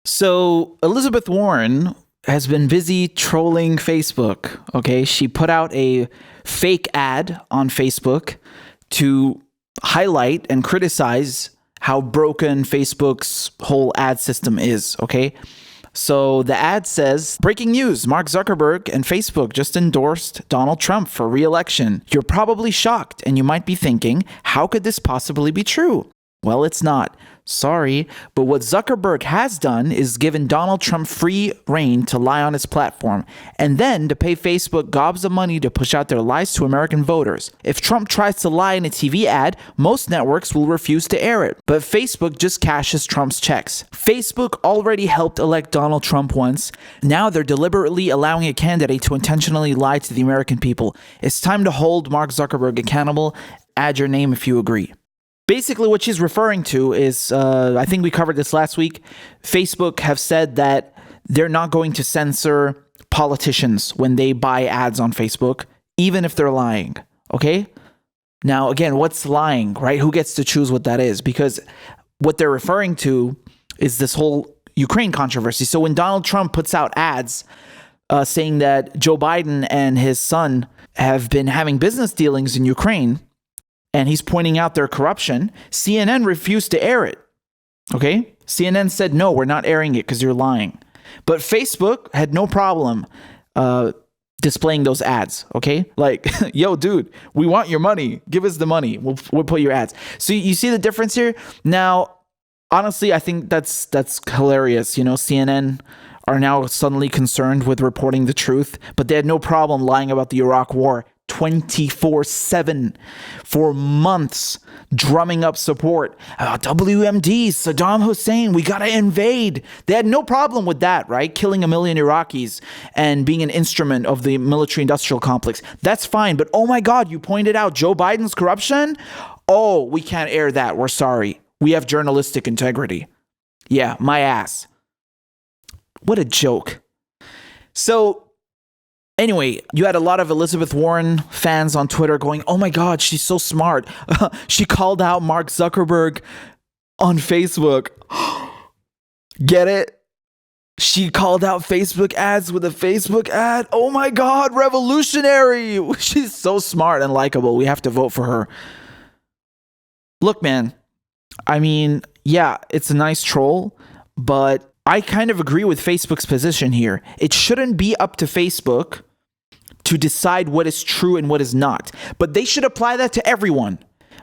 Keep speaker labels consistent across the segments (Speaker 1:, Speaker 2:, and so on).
Speaker 1: So Elizabeth Warren has been busy trolling Facebook. Okay, she put out a fake ad on Facebook to highlight and criticize how broken Facebook's whole ad system is. Okay, so the ad says, breaking news, Mark Zuckerberg and Facebook just endorsed Donald Trump for re-election. You're probably shocked and you might be thinking, how could this possibly be true? Well, it's not. Sorry, but what Zuckerberg has done is given Donald Trump free reign to lie on his platform, and then to pay Facebook gobs of money to push out their lies to American voters. If Trump tries to lie in a TV ad, most networks will refuse to air it, but Facebook just cashes Trump's checks. Facebook already helped elect Donald Trump once. Now they're deliberately allowing a candidate to intentionally lie to the American people. It's time to hold Mark Zuckerberg accountable. Add your name if you agree. Basically, what she's referring to is, I think we covered this last week, Facebook have said that they're not going to censor politicians when they buy ads on Facebook, even if they're lying, okay? Now, again, what's lying, right? Who gets to choose what that is? Because what they're referring to is this whole Ukraine controversy. So when Donald Trump puts out ads saying that Joe Biden and his son have been having business dealings in Ukraine, and he's pointing out their corruption, CNN refused to air it. Okay? CNN said, no, we're not airing it because you're lying. But Facebook had no problem displaying those ads. Okay? Like, yo, dude, we want your money. Give us the money. We'll put your ads. So you see the difference here? Now, honestly, I think that's hilarious. You know, CNN are now suddenly concerned with reporting the truth, but they had no problem lying about the Iraq war 24/7 for months, drumming up support. WMD, Saddam Hussein, we gotta invade. They had no problem with that, right? Killing 1 million Iraqis and being an instrument of the military-industrial complex. That's fine, but oh my God, you pointed out Joe Biden's corruption? Oh, we can't air that. We're sorry. We have journalistic integrity. Yeah, my ass. What a joke. So, anyway, you had a lot of Elizabeth Warren fans on Twitter going, oh my God, she's so smart. She called out Mark Zuckerberg on Facebook. Get it? She called out Facebook ads with a Facebook ad. Oh my God, revolutionary. She's so smart and likable. We have to vote for her. Look, man, I mean, yeah, it's a nice troll, but I kind of agree with Facebook's position here. It shouldn't be up to Facebook to decide what is true and what is not. But they should apply that to everyone,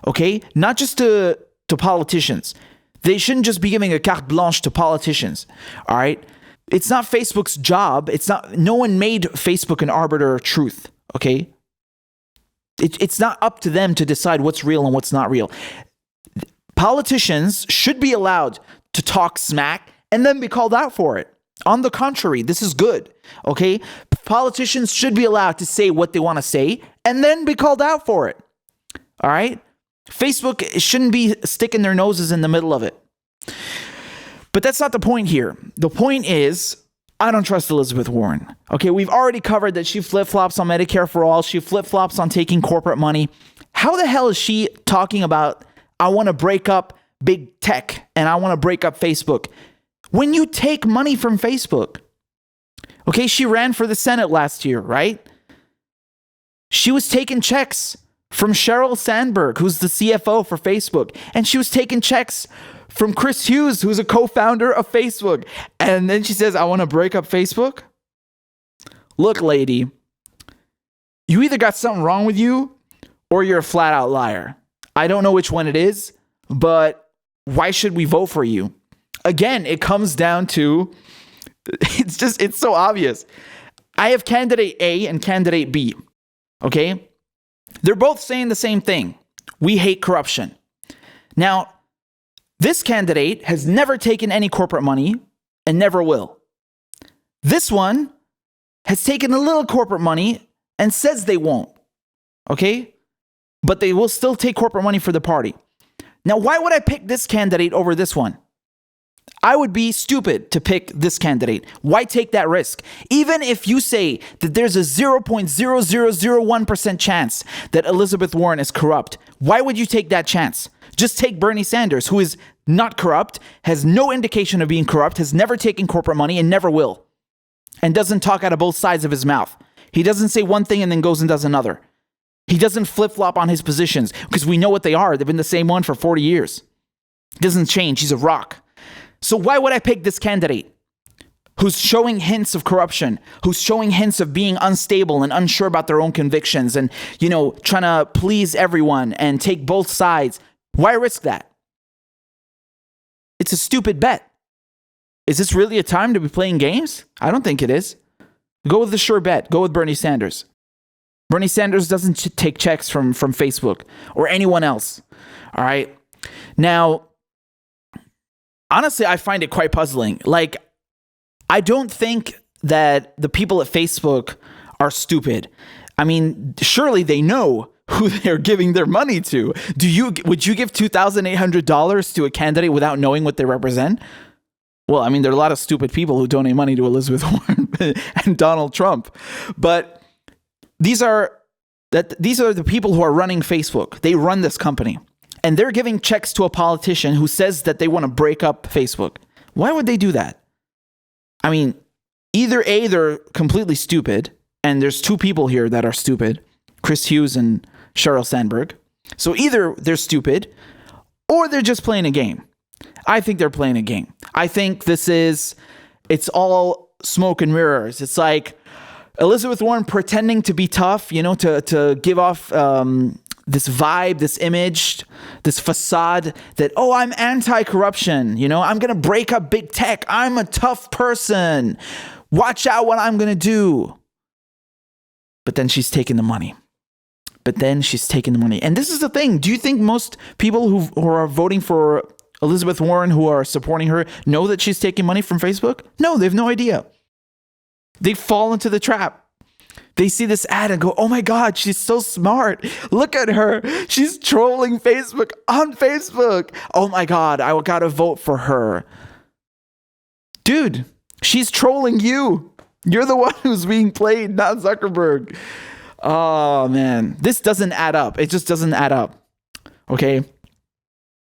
Speaker 1: okay? Not just to politicians. They shouldn't just be giving a carte blanche to politicians, all right? It's not Facebook's job. No one made Facebook an arbiter of truth, okay? It's not up to them to decide what's real and what's not real. Politicians should be allowed to talk smack and then be called out for it. On the contrary, this is good, okay? Politicians should be allowed to say what they want to say and then be called out for it, all right? Facebook shouldn't be sticking their noses in the middle of it. But that's not the point here. The point is, I don't trust Elizabeth Warren, okay? We've already covered that she flip-flops on Medicare for all. She flip-flops on taking corporate money. How the hell is she talking about, I want to break up big tech and I want to break up Facebook? When you take money from Facebook, okay, she ran for the Senate last year, right? She was taking checks from Sheryl Sandberg, who's the CFO for Facebook, and she was taking checks from Chris Hughes, who's a co-founder of Facebook. And then she says, I want to break up Facebook. Look, lady, you either got something wrong with you or you're a flat out liar. I don't know which one it is, but why should we vote for you? Again, it comes down to, it's so obvious. I have candidate A and candidate B, okay? They're both saying the same thing. We hate corruption. Now, this candidate has never taken any corporate money and never will. This one has taken a little corporate money and says they won't, okay? But they will still take corporate money for the party. Now, why would I pick this candidate over this one? I would be stupid to pick this candidate. Why take that risk? Even if you say that there's a 0.0001% chance that Elizabeth Warren is corrupt, why would you take that chance? Just take Bernie Sanders, who is not corrupt, has no indication of being corrupt, has never taken corporate money and never will, and doesn't talk out of both sides of his mouth. He doesn't say one thing and then goes and does another. He doesn't flip-flop on his positions because we know what they are. They've been the same one for 40 years. He doesn't change. He's a rock. So why would I pick this candidate who's showing hints of corruption, who's showing hints of being unstable and unsure about their own convictions and, trying to please everyone and take both sides? Why risk that? It's a stupid bet. Is this really a time to be playing games? I don't think it is. Go with the sure bet. Go with Bernie Sanders. Bernie Sanders doesn't take checks from Facebook or anyone else. All right. Now, honestly, I find it quite puzzling. Like, I don't think that the people at Facebook are stupid. I mean, surely they know who they're giving their money to. Would you give $2,800 to a candidate without knowing what they represent? Well, I mean, there are a lot of stupid people who donate money to Elizabeth Warren and Donald Trump. But these are the people who are running Facebook. They run this company. And they're giving checks to a politician who says that they want to break up Facebook. Why would they do that? I mean, either A, they're completely stupid, and there's two people here that are stupid, Chris Hughes and Sheryl Sandberg. So either they're stupid, or they're just playing a game. I think they're playing a game. I think it's all smoke and mirrors. It's like Elizabeth Warren pretending to be tough, to give off this vibe, this image, this facade that, I'm anti-corruption. I'm going to break up big tech. I'm a tough person. Watch out what I'm going to do. But then she's taking the money. And this is the thing. Do you think most people who are voting for Elizabeth Warren, who are supporting her, know that she's taking money from Facebook? No, they have no idea. They fall into the trap. They see this ad and go, oh my God, she's so smart. Look at her. She's trolling Facebook on Facebook. Oh my God, I got to vote for her. Dude, she's trolling you. You're the one who's being played, not Zuckerberg. Oh man, this doesn't add up. It just doesn't add up. Okay.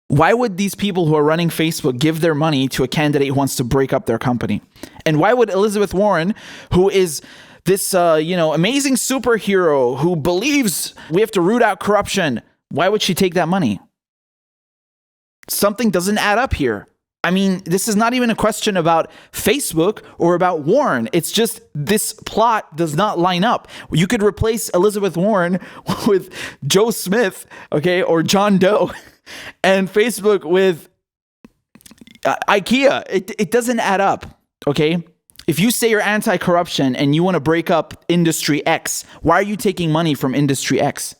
Speaker 1: Why would these people who are running Facebook give their money to a candidate who wants to break up their company? And why would Elizabeth Warren, who is this, amazing superhero who believes we have to root out corruption, why would she take that money? Something doesn't add up here. I mean, this is not even a question about Facebook or about Warren. It's just this plot does not line up. You could replace Elizabeth Warren with Joe Smith, okay, or John Doe, and Facebook with IKEA. It doesn't add up, okay? If you say you're anti-corruption and you want to break up industry X, why are you taking money from industry X?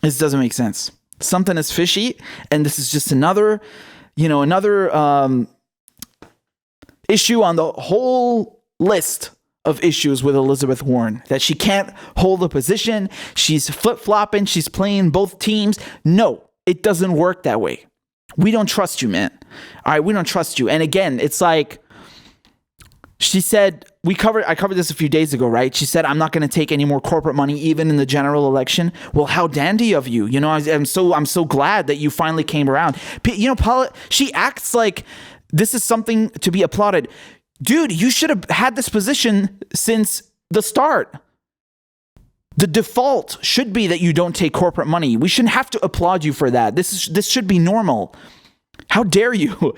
Speaker 1: This doesn't make sense. Something is fishy, and this is just another issue on the whole list of issues with Elizabeth Warren, that she can't hold a position. She's flip-flopping. She's playing both teams. No, it doesn't work that way. We don't trust you, man. All right, we don't trust you. And again, it's like she said, I covered this a few days ago, right? She said, I'm not going to take any more corporate money, even in the general election. Well, how dandy of you. I'm so glad that you finally came around. She acts like this is something to be applauded. Dude, you should have had this position since the start. The default should be that you don't take corporate money. We shouldn't have to applaud you for that. This should be normal. How dare you?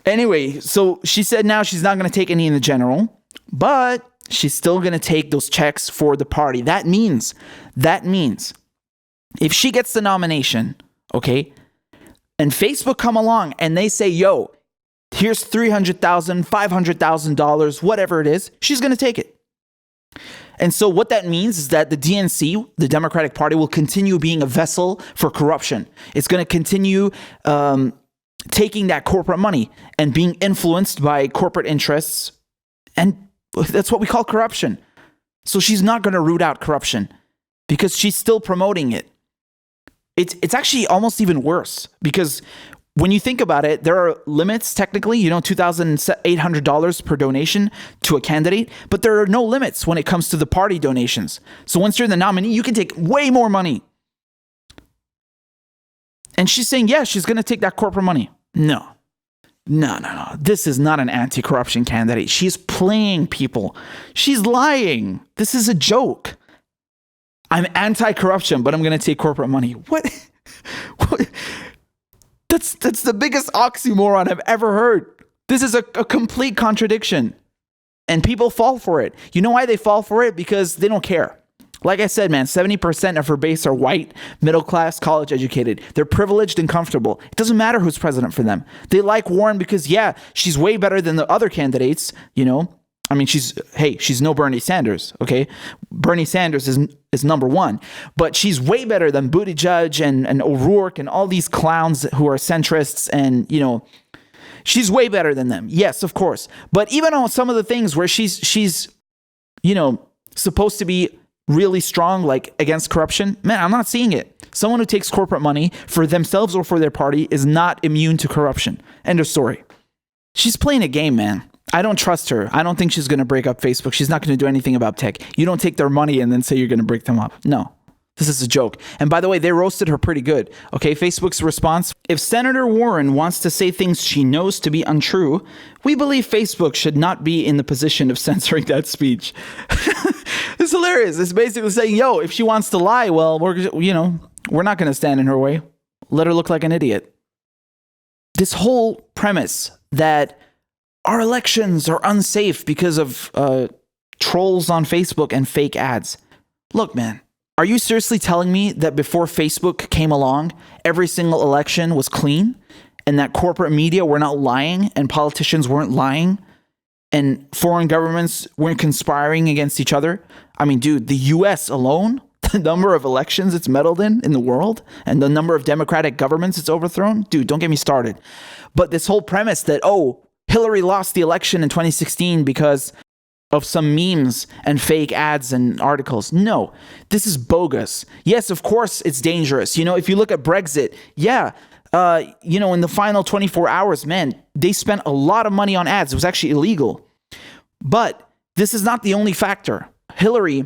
Speaker 1: Anyway, so she said now she's not going to take any in the general, but she's still going to take those checks for the party. That means if she gets the nomination, okay, and Facebook come along and they say, yo, here's $300,000, $500,000, whatever it is, she's going to take it. And so what that means is that the DNC, the Democratic Party, will continue being a vessel for corruption. It's going to continue taking that corporate money and being influenced by corporate interests. And that's what we call corruption. So she's not going to root out corruption because she's still promoting it. It's actually almost even worse because when you think about it, there are limits technically, $2,800 per donation to a candidate, but there are no limits when it comes to the party donations. So once you're the nominee, you can take way more money. And she's saying, yeah, she's going to take that corporate money. No. This is not an anti-corruption candidate. She's playing people. She's lying. This is a joke. I'm anti-corruption, but I'm going to take corporate money. What? That's the biggest oxymoron I've ever heard. This is a complete contradiction. And people fall for it. You know why they fall for it? Because they don't care. Like I said, man, 70% of her base are white, middle class, college educated. They're privileged and comfortable. It doesn't matter who's president for them. They like Warren because, yeah, she's way better than the other candidates, I mean, she's no Bernie Sanders, okay? Bernie Sanders is number one, but she's way better than Buttigieg and O'Rourke and all these clowns who are centrists and, she's way better than them. Yes, of course. But even on some of the things where she's supposed to be really strong, like against corruption, man, I'm not seeing it. Someone who takes corporate money for themselves or for their party is not immune to corruption. End of story. She's playing a game, man. I don't trust her. I don't think she's going to break up Facebook. She's not going to do anything about tech. You don't take their money and then say you're going to break them up. No, this is a joke. And by the way, they roasted her pretty good. Okay, Facebook's response: if Senator Warren wants to say things she knows to be untrue, we believe Facebook should not be in the position of censoring that speech. It's hilarious. It's basically saying, yo, if she wants to lie, well, we're not going to stand in her way. Let her look like an idiot. This whole premise that our elections are unsafe because of trolls on Facebook and fake ads. Look, man, are you seriously telling me that before Facebook came along, every single election was clean and that corporate media were not lying and politicians weren't lying and foreign governments weren't conspiring against each other? I mean, dude, the US alone, the number of elections it's meddled in the world and the number of democratic governments it's overthrown, dude, don't get me started. But this whole premise that, Hillary lost the election in 2016 because of some memes and fake ads and articles. No, this is bogus. Yes, of course it's dangerous. If you look at Brexit, in the final 24 hours, man, they spent a lot of money on ads. It was actually illegal. But this is not the only factor. Hillary,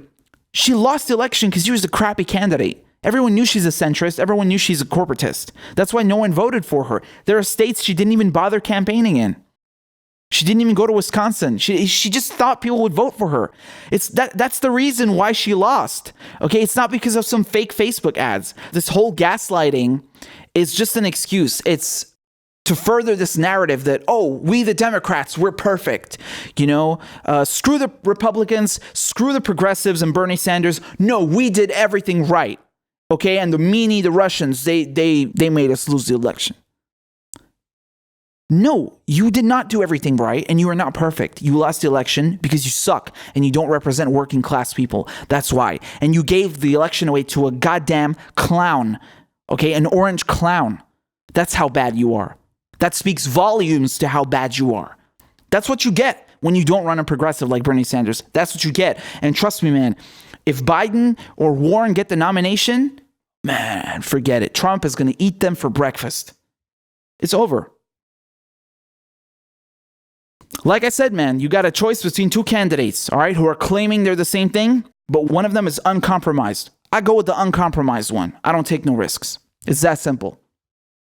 Speaker 1: she lost the election because she was a crappy candidate. Everyone knew she's a centrist. Everyone knew she's a corporatist. That's why no one voted for her. There are states she didn't even bother campaigning in. She didn't even go to Wisconsin. She just thought people would vote for her. That's the reason why she lost. Okay, it's not because of some fake Facebook ads. This whole gaslighting is just an excuse. It's to further this narrative that, we the Democrats, we're perfect. Screw the Republicans, screw the progressives and Bernie Sanders. No, we did everything right. Okay, and the Russians, they made us lose the election. No, you did not do everything right, and you are not perfect. You lost the election because you suck, and you don't represent working class people. That's why. And you gave the election away to a goddamn clown, okay? An orange clown. That's how bad you are. That speaks volumes to how bad you are. That's what you get when you don't run a progressive like Bernie Sanders. That's what you get. And trust me, man, if Biden or Warren get the nomination, man, forget it. Trump is going to eat them for breakfast. It's over. Like I said, man, you got a choice between two candidates, all right, who are claiming they're the same thing, but one of them is uncompromised. I go with the uncompromised one. I don't take no risks. It's that simple.